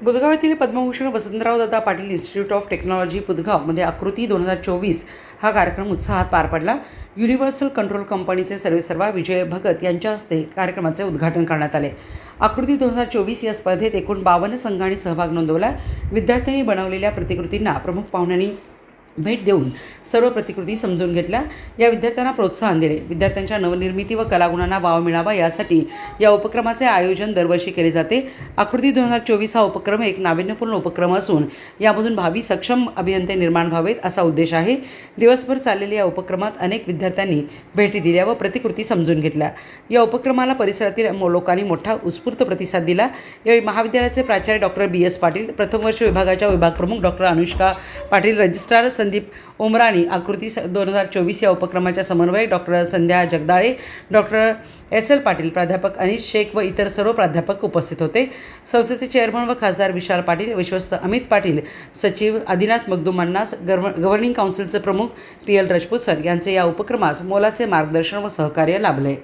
बुधगाव येथील Padma Bhushan Vasantrao Dada Patil institute of technology बुधगावमध्ये आकृती 2024 हा कार्यक्रम उत्साहात पार पडला. युनिव्हर्सल कंट्रोल कंपनीचे सर्वेसर्वा विजय भगत यांच्या हस्ते कार्यक्रमाचे उद्घाटन करण्यात आले. आकृती 2024 या स्पर्धेत एकूण 52 संघांनी सहभाग नोंदवला. विद्यार्थ्यांनी बनवलेल्या प्रतिकृतींना प्रमुख पाहुण्यांनी भेट देऊन सर्व प्रतिकृती समजून घेतल्या. या विद्यार्थ्यांना प्रोत्साहन दिले. विद्यार्थ्यांच्या नवनिर्मिती व कलागुणांना वाव मिळावा यासाठी या उपक्रमाचे आयोजन दरवर्षी केले जाते. आकृती 2024 हा उपक्रम एक नाविन्यपूर्ण उपक्रम असून यामधून भावी सक्षम अभियंते निर्माण व्हावेत असा उद्देश आहे. दिवसभर चाललेल्या या उपक्रमात अनेक विद्यार्थ्यांनी भेटी दिल्या व प्रतिकृती समजून घेतल्या. या उपक्रमाला परिसरातील लोकांनी मोठा उत्स्फूर्त प्रतिसाद दिला. यावेळी महाविद्यालयाचे प्राचार्य डॉक्टर BS पाटील, प्रथम वर्ष विभागाच्या विभागप्रमुख डॉक्टर अनुष्का पाटील, रजिस्ट्रार संदीप उमराणी, आकृती 2024 या उपक्रमाच्या समन्वयक डॉक्टर संध्या जगदाळे, डॉक्टर SL पाटील, प्राध्यापक अनिश शेख व इतर सर्व प्राध्यापक उपस्थित होते. संस्थेचे चेअरमन व खासदार विशाल पाटील, विश्वस्त अमित पाटील, सचिव आदिनाथ मगदूम मन्नास, गव्हर्निंग काउन्सिलचे प्रमुख PL राजपूत सर यांचे या उपक्रमास मोलाचे मार्गदर्शन व सहकार्य लाभले.